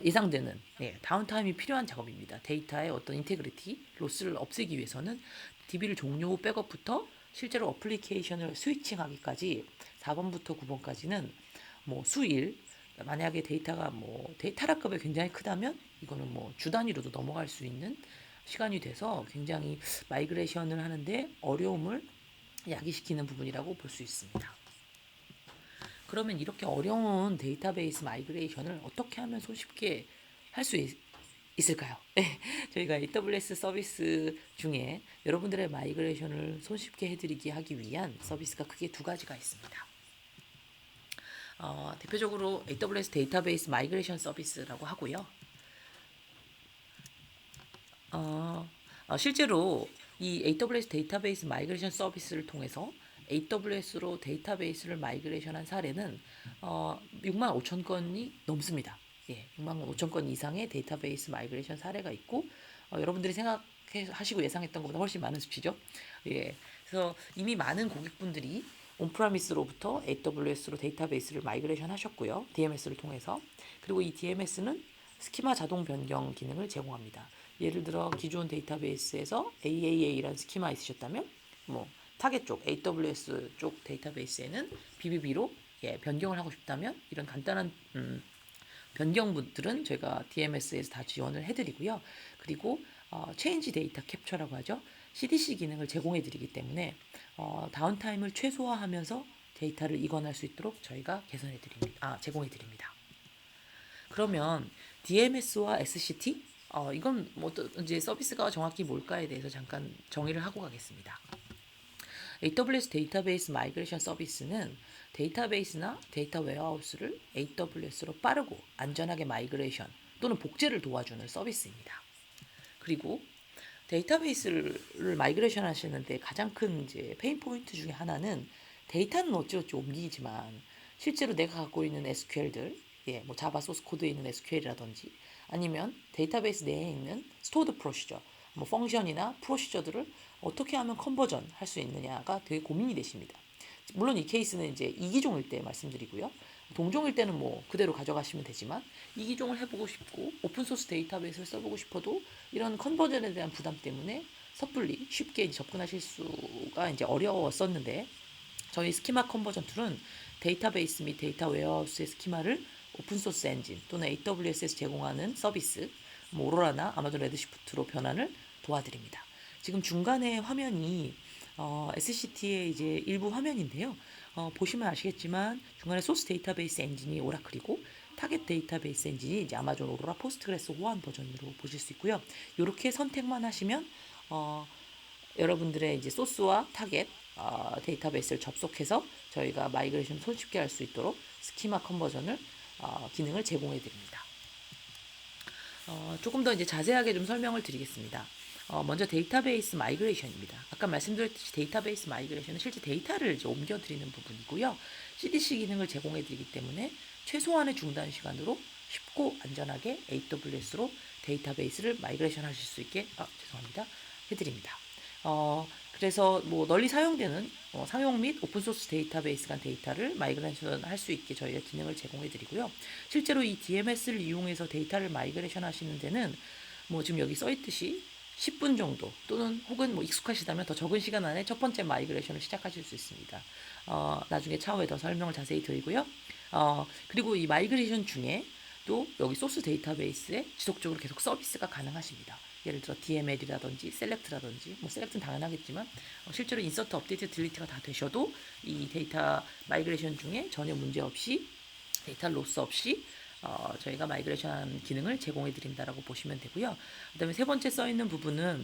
예상되는 다운타임이 필요한 작업입니다. 데이터의 어떤 인테그리티, 로스를 없애기 위해서는 DB를 종료 후 백업부터 실제로 어플리케이션을 스위칭하기까지 4번부터 9번까지는 뭐 수일, 만약에 데이터가 뭐 타락급이 굉장히 크다면 이거는 뭐 주 단위로도 넘어갈 수 있는 시간이 돼서 굉장히 마이그레이션을 하는데 어려움을 야기시키는 부분이라고 볼 수 있습니다. 그러면 이렇게 어려운 데이터베이스 마이그레이션을 어떻게 하면 손쉽게 할 수 있을까요? 저희가 AWS 서비스 중에 여러분들의 마이그레이션을 손쉽게 해드리기 하기 위한 서비스가 크게 두 가지가 있습니다. 대표적으로 AWS 데이터베이스 마이그레이션 서비스라고 하고요. 실제로 이 AWS 데이터베이스 마이그레이션 서비스를 통해서 AWS로 데이터베이스를 마이그레이션한 사례는 6만 5천 건이 넘습니다. 6만 5천 건 이상의 데이터베이스 마이그레이션 사례가 있고 여러분들이 생각하시고 예상했던 것보다 훨씬 많은 수치죠. 그래서 이미 많은 고객분들이 온프라미스로부터 AWS로 데이터베이스를 마이그레이션 하셨고요. DMS를 통해서. 그리고 이 DMS는 스키마 자동 변경 기능을 제공합니다. 예를 들어 기존 데이터베이스에서 AAA라는 스키마 있으셨다면 뭐 타겟 쪽 AWS 쪽 데이터베이스에는 BBB로 변경을 하고 싶다면 이런 간단한 변경분들은 저희가 DMS에서 다 지원을 해드리고요. 그리고 체인지 데이터 캡처라고 하죠. CDC 기능을 제공해드리기 때문에 다운타임을 최소화하면서 데이터를 이관할 수 있도록 저희가 제공해드립니다. 그러면 DMS와 SCT 이건 뭐 이제 서비스가 정확히 뭘까에 대해서 잠깐 정의를 하고 가겠습니다. AWS 데이터베이스 마이그레이션 서비스는 데이터베이스나 데이터 웨어하우스를 AWS로 빠르고 안전하게 마이그레이션 또는 복제를 도와주는 서비스입니다. 그리고 데이터베이스를 마이그레이션 하시는데 가장 큰 이제 페인 포인트 중에 하나는 데이터는 어찌어찌 옮기지만 실제로 내가 갖고 있는 SQL들, 뭐 자바 소스 코드에 있는 SQL이라든지 아니면 데이터베이스 내에 있는 스토어드 프로시저, 뭐 펑션이나 프로시저들을 어떻게 하면 컨버전 할 수 있느냐가 되게 고민이 되십니다. 물론 이 케이스는 이제 이기종일 때 말씀드리고요. 동종일 때는 뭐 그대로 가져가시면 되지만 이기종을 해보고 싶고 오픈소스 데이터베이스를 써보고 싶어도 이런 컨버전에 대한 부담 때문에 섣불리 쉽게 접근하실 수가 이제 어려웠었는데 저희 스키마 컨버전 툴은 데이터베이스 및 데이터 웨어하우스의 스키마를 오픈소스 엔진 또는 AWS에서 제공하는 서비스 오로라나 아마존 레드시프트로 변환을 도와드립니다. 지금 중간에 화면이 SCT의 이제 일부 화면인데요. 보시면 아시겠지만 중간에 소스 데이터베이스 엔진이 오라클이고 타겟 데이터베이스 엔진이 이제 아마존 오로라 포스트그레스 호환 버전으로 보실 수 있고요. 이렇게 선택만 하시면 여러분들의 이제 소스와 타겟 데이터베이스를 접속해서 저희가 마이그레이션 손쉽게 할 수 있도록 스키마 컨버전을 기능을 제공해 드립니다. 조금 더 이제 자세하게 좀 설명을 드리겠습니다. 먼저 데이터베이스 마이그레이션입니다. 아까 말씀드렸듯이 데이터베이스 마이그레이션은 실제 데이터를 이제 옮겨드리는 부분이고요. CDC 기능을 제공해드리기 때문에 최소한의 중단 시간으로 쉽고 안전하게 AWS로 데이터베이스를 마이그레이션 하실 수 있게 죄송합니다. 해드립니다. 그래서 뭐 널리 사용되는 상용 및 오픈소스 데이터베이스 간 데이터를 마이그레이션 할 수 있게 저희가 기능을 제공해 드리고요. 실제로 이 DMS를 이용해서 데이터를 마이그레이션 하시는 데는 뭐 지금 여기 써 있듯이 10분 정도 또는 혹은 뭐 익숙하시다면 더 적은 시간 안에 첫 번째 마이그레이션을 시작하실 수 있습니다. 나중에 차후에 더 설명을 자세히 드리고요. 그리고 이 마이그레이션 중에 또 여기 소스 데이터베이스에 지속적으로 계속 서비스가 가능하십니다. 예를 들어 DML이라든지 셀렉트라든지 뭐 셀렉트는 당연하겠지만 실제로 인서트, 업데이트, 딜리트가 다 되셔도 이 데이터 마이그레이션 중에 전혀 문제 없이 데이터 로스 없이 저희가 마이그레이션 기능을 제공해 드린다라고 보시면 되고요. 그다음에 세 번째 써 있는 부분은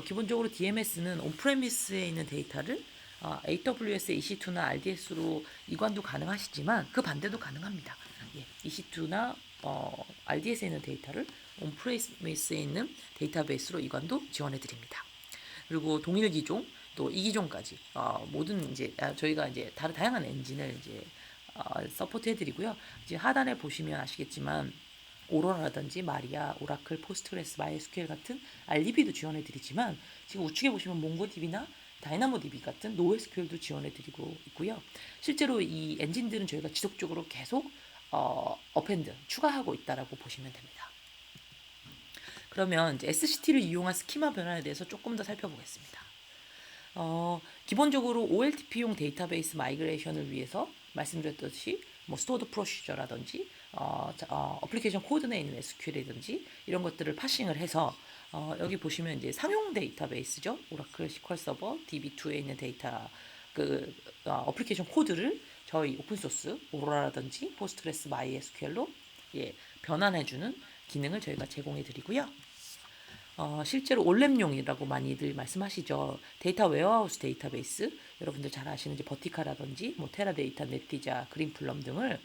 기본적으로 DMS는 온프레미스에 있는 데이터를 AWS EC2나 RDS로 이관도 가능하시지만 그 반대도 가능합니다. 예, EC2나 RDS에 있는 데이터를 온프레미스에 있는 데이터베이스로 이관도 지원해 드립니다. 그리고 동일 기종 또 이기종까지 모든 이제 저희가 이제 다양한 엔진을 이제 서포트 해드리고요. 이제 하단에 보시면 아시겠지만 오로라라든지 마리아, 오라클, 포스트그레스, 마이에스큐엘 같은 RDB도 지원해드리지만 지금 우측에 보시면 몽고DB나 다이나모DB 같은 노에스큐엘도 지원해드리고 있고요. 실제로 이 엔진들은 저희가 지속적으로 계속 업핸드 추가하고 있다라고 보시면 됩니다. 그러면 이제 SCT를 이용한 스키마 변환에 대해서 조금 더 살펴보겠습니다. 기본적으로 OLTP용 데이터베이스 마이그레이션을 위해서 말씀드렸듯이 뭐 스토어드 프로시저라든지 어플리케이션 코드 내에 있는 SQL이든지 이런 것들을 파싱을 해서 여기 보시면 이제 상용 데이터베이스죠. 오라클 SQL 서버 DB2에 있는 데이터 어플리케이션 코드를 저희 오픈소스 오로라라든지 포스트그레스 마이에스큐엘로 변환해주는 기능을 저희가 제공해 드리고요. 실제로 올랩용이라고 많이들 말씀하시죠. 데이터 웨어하우스 데이터베이스 여러분들 잘 아시는 이제 버티카라든지 뭐 테라데이터, 네티자, 그린플럼 등을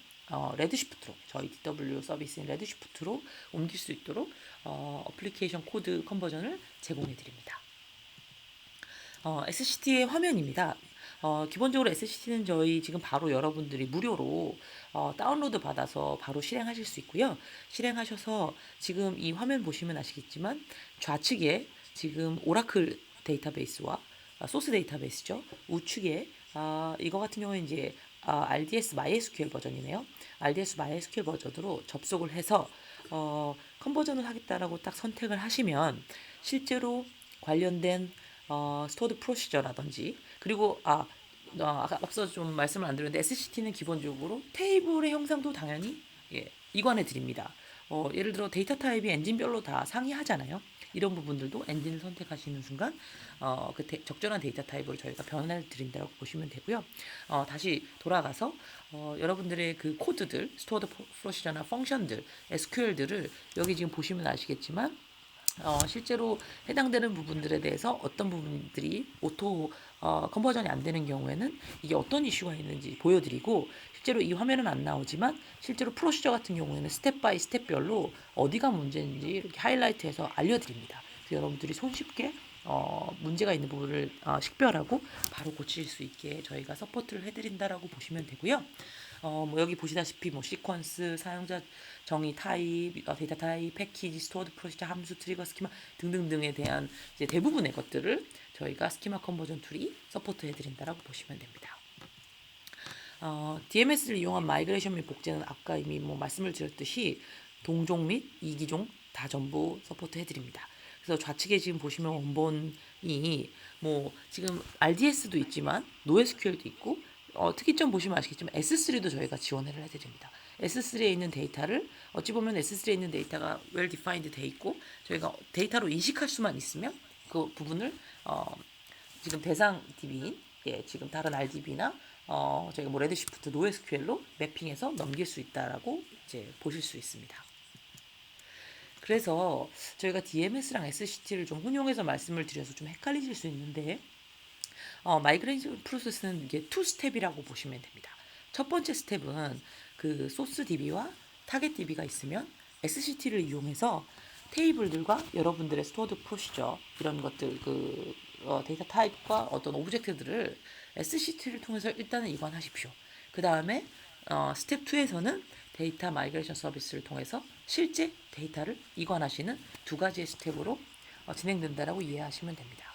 레드시프트로 저희 DW 서비스인 레드시프트로 옮길 수 있도록 어플리케이션 코드 컨버전을 제공해 드립니다. SCT의 화면입니다. 기본적으로 SCT는 저희 지금 바로 여러분들이 무료로 다운로드 받아서 바로 실행하실 수 있고요. 실행하셔서 지금 이 화면 보시면 아시겠지만 좌측에 지금 오라클 데이터베이스와 소스 데이터베이스죠. 우측에 이거 같은 경우에 이제 RDS MySQL 버전이네요. RDS MySQL 버전으로 접속을 해서 컨버전을 하겠다라고 딱 선택을 하시면 실제로 관련된 스토어드 프로시저라든지 그리고 앞서 좀 말씀을 안 드렸는데 SCT는 기본적으로 테이블의 형상도 당연히 이관해 드립니다. 예를 들어 데이터 타입이 엔진별로 다 상이하잖아요. 이런 부분들도 엔진을 선택하시는 순간 적절한 데이터 타입으로 저희가 변환을 드린다고 보시면 되고요. 다시 돌아가서 여러분들의 그 코드들, 스토어드 프로시저나 펑션들, SQL들을 여기 지금 보시면 아시겠지만 실제로 해당되는 부분들에 대해서 어떤 부분들이 오토 컨버전이 안 되는 경우에는 이게 어떤 이슈가 있는지 보여드리고 실제로 이 화면은 안 나오지만 실제로 프로시저 같은 경우에는 스텝 바이 스텝별로 어디가 문제인지 이렇게 하이라이트해서 알려드립니다. 그래서 여러분들이 손쉽게 문제가 있는 부분을 식별하고 바로 고칠 수 있게 저희가 서포트를 해드린다라고 보시면 되고요. 뭐 여기 보시다시피 뭐 시퀀스, 사용자 정의 타입, 데이터 타입, 패키지, 스토어드 프로시저, 함수, 트리거, 스키마 등등등에 대한 이제 대부분의 것들을 저희가 스키마 컨버전 툴이 서포트 해드린다라고 보시면 됩니다. DMS를 이용한 마이그레이션 및 복제는 아까 이미 뭐 말씀을 드렸듯이 동종 및 이기종 다 전부 서포트 해드립니다. 그래서 좌측에 지금 보시면 원본이 뭐 지금 RDS도 있지만 NoSQL도 있고 특이점 보시면 아시겠지만 S3도 저희가 지원을 해드립니다. S3에 있는 데이터를 어찌 보면 S3에 있는 데이터가 well defined 돼 있고 저희가 데이터로 인식할 수만 있으면 그 부분을 지금 대상 DB인 지금 다른 RDB나 저희가 뭐 레드시프트, NoSQL로 매핑해서 넘길 수 있다라고 이제 보실 수 있습니다. 그래서 저희가 DMS랑 SCT를 좀 혼용해서 말씀을 드려서 좀 헷갈리실 수 있는데 마이그레이션 프로세스는 이게 투 스텝이라고 보시면 됩니다. 첫 번째 스텝은 그 소스 DB와 타겟 DB가 있으면 SCT를 이용해서 테이블들과 여러분들의 스토어드 프로시저 이런 것들 데이터 타입과 어떤 오브젝트들을 SCT를 통해서 일단은 이관하십시오. 그 다음에 스텝 2에서는 데이터 마이그레이션 서비스를 통해서 실제 데이터를 이관하시는 두 가지의 스텝으로 진행된다라고 이해하시면 됩니다.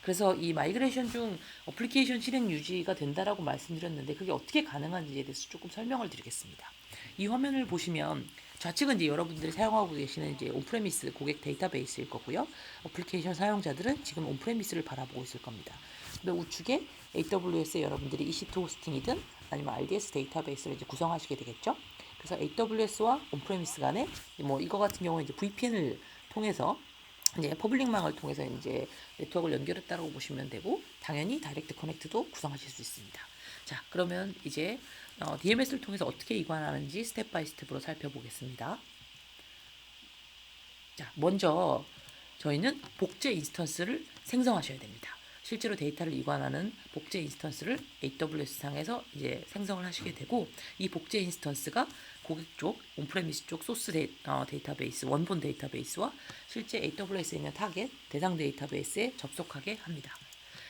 그래서 이 마이그레이션 중 어플리케이션 실행 유지가 된다라고 말씀드렸는데 그게 어떻게 가능한지에 대해서 조금 설명을 드리겠습니다. 이 화면을 보시면 좌측은 이제 여러분들이 사용하고 계시는 이제 온프레미스 고객 데이터베이스일 거고요. 어플리케이션 사용자들은 지금 온프레미스를 바라보고 있을 겁니다. 근데 우측에 AWS에 여러분들이 EC2 호스팅이든 아니면 RDS 데이터베이스를 이제 구성하시게 되겠죠. 그래서 AWS와 온프레미스 간에 뭐 이거 같은 경우에 이제 VPN을 통해서 이제 퍼블릭망을 통해서 이제 네트워크를 연결했다고 보시면 되고 당연히 다이렉트 커넥트도 구성하실 수 있습니다. 자, 그러면 이제 DMS를 통해서 어떻게 이관하는지 스텝 바이 스텝으로 살펴보겠습니다. 자, 먼저 저희는 복제 인스턴스를 생성하셔야 됩니다. 실제로 데이터를 이관하는 복제 인스턴스를 AWS 상에서 이제 생성을 하시게 되고 이 복제 인스턴스가 고객 쪽, 온프레미스 쪽 소스 데이터베이스, 원본 데이터베이스와 실제 AWS에 있는 타겟, 대상 데이터베이스에 접속하게 합니다.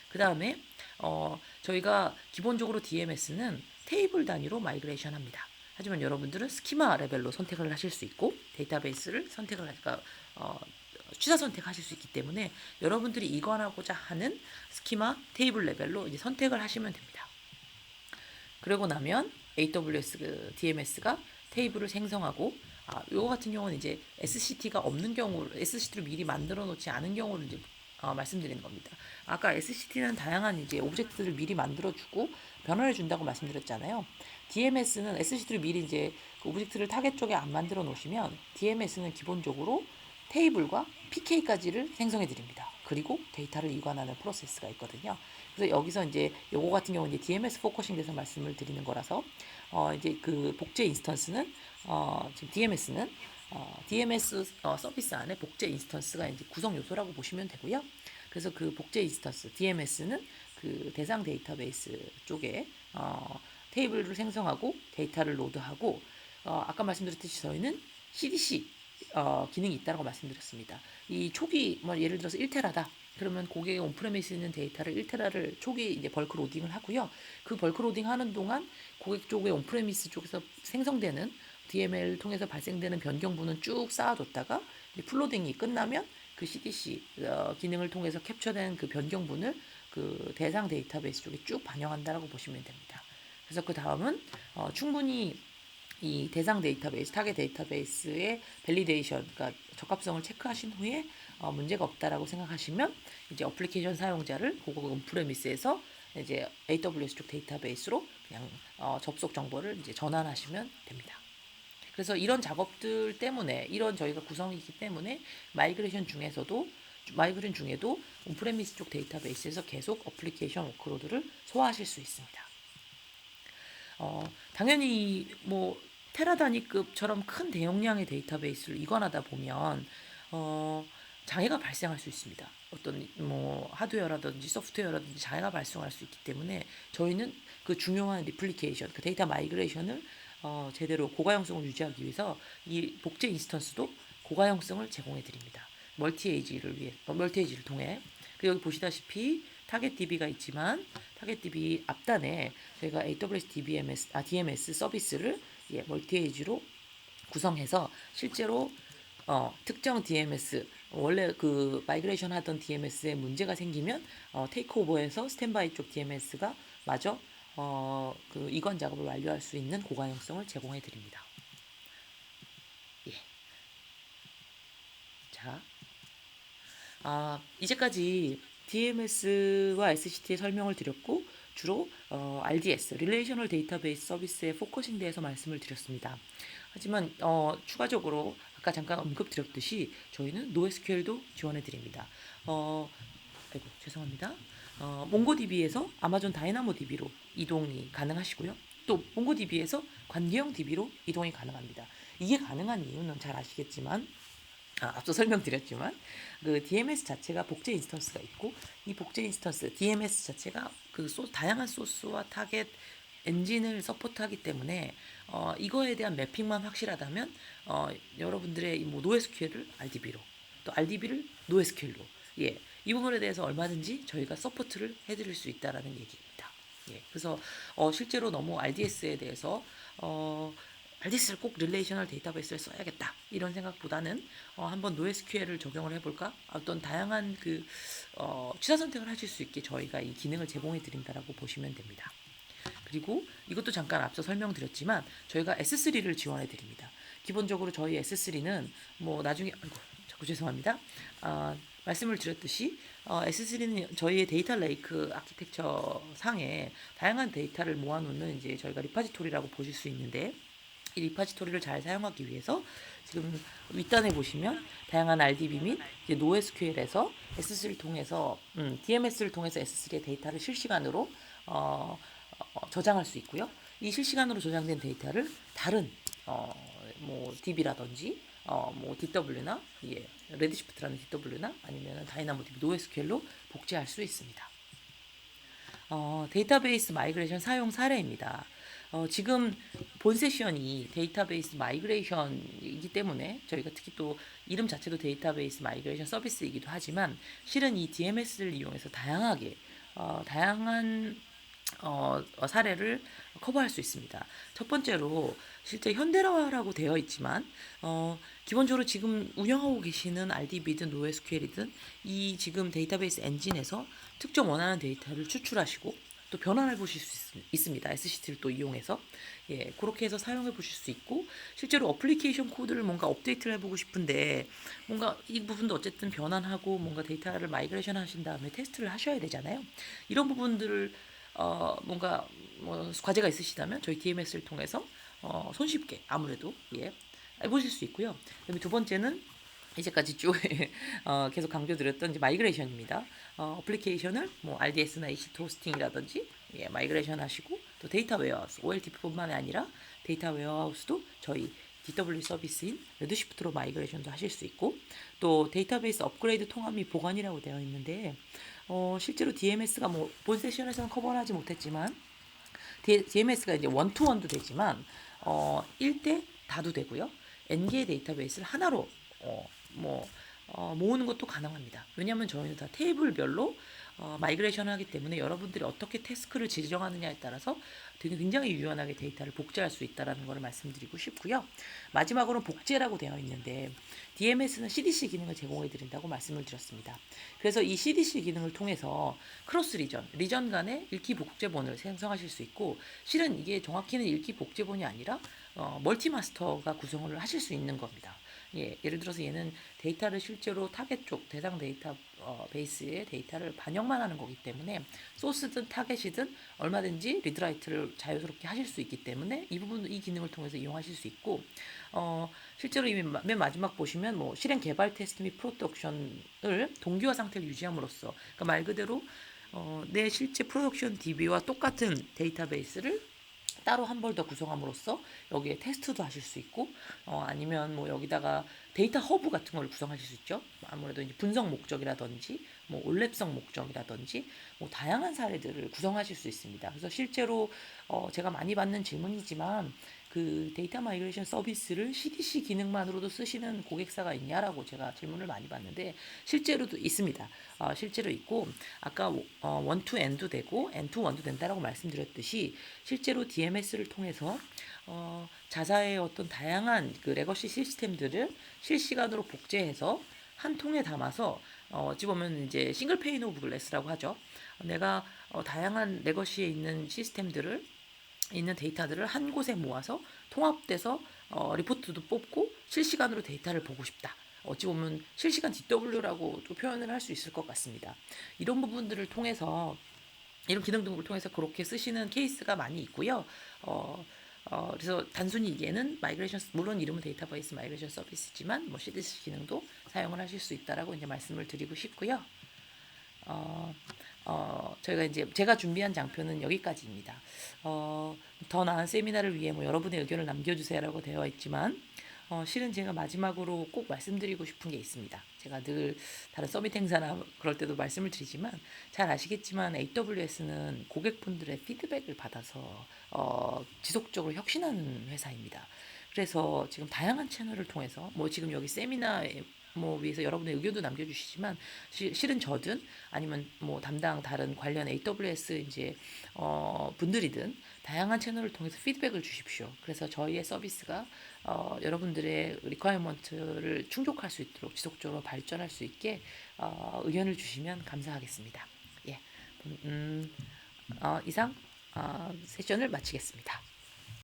그 다음에 저희가 기본적으로 DMS는 테이블 단위로 마이그레이션 합니다. 하지만 여러분들은 스키마 레벨로 선택을 하실 수 있고 데이터베이스를 선택을 하니까 취사 선택하실 수 있기 때문에 여러분들이 이관하고자 하는 스키마 테이블 레벨로 이제 선택을 하시면 됩니다. 그러고 나면 AWS DMS가 테이블을 생성하고 요거 같은 경우는 이제 SCT가 없는 경우, SCT를 미리 만들어 놓지 않은 경우를 이제 말씀드리는 겁니다. 아까 SCT는 다양한 이제 오브젝트를 미리 만들어주고 변환해 준다고 말씀드렸잖아요. DMS는 SCT를 미리 이제 그 오브젝트를 타겟 쪽에 안 만들어 놓으시면 DMS는 기본적으로 테이블과 PK까지를 생성해 드립니다. 그리고 데이터를 이관하는 프로세스가 있거든요. 그래서 여기서 이제 요거 같은 경우는 이제 DMS 포커싱 돼서 말씀을 드리는 거라서 이제 그 복제 인스턴스는 지금 DMS는 DMS 서비스 안에 복제 인스턴스가 이제 구성 요소라고 보시면 되고요. 그래서 그 복제 인스턴스 DMS는 그 대상 데이터베이스 쪽에 테이블을 생성하고 데이터를 로드하고 아까 말씀드렸듯이 저희는 CDC 기능이 있다고 말씀드렸습니다. 이 초기 뭐 예를 들어서 1테라다. 그러면 고객의 온프레미스에 있는 데이터를 1테라를 초기 이제 벌크 로딩을 하고요. 그 벌크 로딩 하는 동안 고객 쪽의 온프레미스 쪽에서 생성되는 DML 통해서 발생되는 변경분은 쭉 쌓아뒀다가 풀로딩이 끝나면 그 CDC 기능을 통해서 캡처된 그 변경분을 그 대상 데이터베이스 쪽에 쭉 반영한다라고 보시면 됩니다. 그래서 그 다음은 충분히 이 대상 데이터베이스, 타겟 데이터베이스의 밸리데이션, 그러니까 적합성을 체크하신 후에 문제가 없다라고 생각하시면 이제 어플리케이션 사용자를 고객 온프레미스에서 이제 AWS 쪽 데이터베이스로 그냥 접속 정보를 이제 전환하시면 됩니다. 그래서 이런 작업들 때문에 이런 저희가 구성이기 때문에 마이그레이션 중에도 온프레미스 쪽 데이터베이스에서 계속 어플리케이션 워크로드를 소화하실 수 있습니다. 당연히 뭐 테라 단위급처럼 큰 대용량의 데이터베이스를 이관하다 보면 장애가 발생할 수 있습니다. 어떤 뭐 하드웨어라든지 소프트웨어라든지 장애가 발생할 수 있기 때문에 저희는 그 중요한 리플리케이션, 그 데이터 마이그레이션을 제대로 고가형성을 유지하기 위해서 이 복제 인스턴스도 고가형성을 제공해 드립니다. 멀티에이지를 통해. 그리고 여기 보시다시피 타겟 DB가 있지만 타겟 DB 앞단에 저희가 AWS DMS 서비스를 멀티에이지로 구성해서 실제로 특정 DMS 원래 그 마이그레이션 하던 DMS에 문제가 생기면 테이크오버해서 스탠바이 쪽 DMS가 마저 그 이관 작업을 완료할 수 있는 고가용성을 제공해 드립니다. 예. 자, 이제까지 DMS와 SCT의 설명을 드렸고 주로 RDS, Relational Database Service의 포커싱 대해서 말씀을 드렸습니다. 하지만 추가적으로 아까 잠깐 언급드렸듯이 저희는 NoSQL도 지원해 드립니다. 아이고 죄송합니다. 몽고DB에서 아마존 다이나모DB로 이동이 가능하시고요. 또 몽고DB에서 관계형 DB로 이동이 가능합니다. 이게 가능한 이유는 잘 아시겠지만 앞서 설명드렸지만 그 DMS 자체가 복제 인스턴스가 있고 이 복제 인스턴스 DMS 자체가 그 다양한 소스와 타겟 엔진을 서포트하기 때문에 이거에 대한 매핑만 확실하다면 여러분들의 뭐 NoSQL을 RDB로 또 RDB를 NoSQL로 이 부분에 대해서 얼마든지 저희가 서포트를 해드릴 수 있다라는 얘기입니다. 그래서 실제로 너무 RDS에 대해서 RDS를 꼭 릴레이셔널 데이터베이스를 써야겠다 이런 생각보다는 한번 NoSQL을 적용을 해볼까 어떤 다양한 그 취사 선택을 하실 수 있게 저희가 이 기능을 제공해 드린다라고 보시면 됩니다. 그리고 이것도 잠깐 앞서 설명드렸지만 저희가 S3를 지원해 드립니다. 기본적으로 저희 S3는 뭐 나중에 자꾸 죄송합니다. 말씀을 드렸듯이 S3는 저희의 데이터 레이크 아키텍처 상에 다양한 데이터를 모아놓는 이제 저희가 리파지토리라고 보실 수 있는데 이 리파지토리를 잘 사용하기 위해서 지금 윗단에 보시면 다양한 RDB 및 NoSQL에서 S3를 통해서 DMS를 통해서 S3의 데이터를 실시간으로 저장할 수 있고요. 이 실시간으로 저장된 데이터를 다른 뭐 DB라든지 뭐 DW나 레드시프트라는 DW나 아니면 다이나모DB NoSQL로 복제할 수 있습니다. 데이터베이스 마이그레이션 사용 사례입니다. 지금 본 세션이 데이터베이스 마이그레이션이기 때문에 저희가 특히 또 이름 자체도 데이터베이스 마이그레이션 서비스이기도 하지만 실은 이 DMS를 이용해서 다양한 사례를 커버할 수 있습니다. 첫 번째로 실제 현대화라고 되어 있지만 기본적으로 지금 운영하고 계시는 RDB든 NoSQL이든 이 지금 데이터베이스 엔진에서 특정 원하는 데이터를 추출하시고 또 변환해 보실 수 있습니다. SCT를 또 이용해서 그렇게 해서 사용해 보실 수 있고 실제로 어플리케이션 코드를 뭔가 업데이트를 해보고 싶은데 뭔가 이 부분도 어쨌든 변환하고 뭔가 데이터를 마이그레이션 하신 다음에 테스트를 하셔야 되잖아요. 이런 부분들을 뭔가 뭐 과제가 있으시다면 저희 DMS를 통해서 손쉽게 아무래도 해보실 수 있고요. 그다음에 두 번째는 이제까지 쭉 계속 강조드렸던 이제 마이그레이션입니다. 어플리케이션을 뭐 RDS나 EC2 호스팅이라든지 마이그레이션 하시고 또 데이터 웨어하우스 OLTP뿐만 아니라 데이터 웨어하우스도 저희 DW 서비스인 레드시프트로 마이그레이션도 하실 수 있고 또 데이터베이스 업그레이드 통합 및 보관이라고 되어 있는데 실제로 DMS가 뭐 본 세션에서는 커버를 하지 못했지만 DMS가 이제 원투원도 되지만 1대 다도 되고요. N개의 데이터베이스를 하나로 모으는 것도 가능합니다. 왜냐하면 저희는 다 테이블별로 마이그레이션 하기 때문에 여러분들이 어떻게 태스크를 지정하느냐에 따라서 되게 굉장히 유연하게 데이터를 복제할 수 있다는 것을 말씀드리고 싶고요. 마지막으로 복제라고 되어 있는데 DMS는 CDC 기능을 제공해 드린다고 말씀을 드렸습니다. 그래서 이 CDC 기능을 통해서 크로스 리전 간의 읽기 복제본을 생성하실 수 있고 실은 이게 정확히는 읽기 복제본이 아니라 멀티마스터가 구성을 하실 수 있는 겁니다. 예를 들어서 얘는 데이터를 실제로 타겟 쪽 대상 데이터 베이스의 데이터를 반영만 하는 거기 때문에 소스든 타겟이든 얼마든지 리드라이트를 자유스럽게 하실 수 있기 때문에 이 부분 이 기능을 통해서 이용하실 수 있고 실제로 맨 마지막 보시면 뭐 실행 개발 테스트 및 프로덕션을 동기화 상태를 유지함으로써 그러니까 말 그대로 내 실제 프로덕션 DB와 똑같은 데이터베이스를 따로 한 벌 더 구성함으로써 여기에 테스트도 하실 수 있고 아니면 뭐 여기다가 데이터 허브 같은 걸 구성하실 수 있죠. 아무래도 이제 분석 목적이라든지 뭐 올랩성 목적이라든지 뭐 다양한 사례들을 구성하실 수 있습니다. 그래서 실제로 제가 많이 받는 질문이지만 그 데이터 마이그레이션 서비스를 CDC 기능만으로도 쓰시는 고객사가 있냐라고 제가 질문을 많이 받는데 실제로도 있습니다. 실제로 있고 아까 원투 엔도 되고 엔투 원도 된다라고 말씀드렸듯이 실제로 DMS를 통해서 자사의 어떤 다양한 그 레거시 시스템들을 실시간으로 복제해서 한 통에 담아서 어찌 보면 이제 싱글 페인 오브 글래스라고 하죠. 내가 다양한 레거시에 있는 시스템들을 있는 데이터들을 한 곳에 모아서 통합돼서 리포트도 뽑고 실시간으로 데이터를 보고 싶다. 어찌 보면 실시간 DW라고 또 표현을 할 수 있을 것 같습니다. 이런 부분들을 통해서 이런 기능 등급을 통해서 그렇게 쓰시는 케이스가 많이 있고요. 그래서 단순히 이게는 마이그레이션, 물론 이름은 데이터베이스 마이그레이션 서비스지만 뭐 CDC 기능도 사용을 하실 수 있다라고 이제 말씀을 드리고 싶고요. 어, 저희가 이제 제가 준비한 장표는 여기까지입니다. 더 나은 세미나를 위해 뭐 여러분의 의견을 남겨주세요라고 되어 있지만 실은 제가 마지막으로 꼭 말씀드리고 싶은 게 있습니다. 제가 늘 다른 서밋 행사나 그럴 때도 말씀을 드리지만 잘 아시겠지만 AWS는 고객분들의 피드백을 받아서 지속적으로 혁신하는 회사입니다. 그래서 지금 다양한 채널을 통해서 뭐 지금 여기 세미나에 뭐 위해서 여러분의 의견도 남겨주시지만 실은 저든 아니면 뭐 담당 다른 관련 AWS 이제 분들이든 다양한 채널을 통해서 피드백을 주십시오. 그래서 저희의 서비스가 여러분들의 리퀘어먼트를 충족할 수 있도록 지속적으로 발전할 수 있게 의견을 주시면 감사하겠습니다. 예, 이상 세션을 마치겠습니다.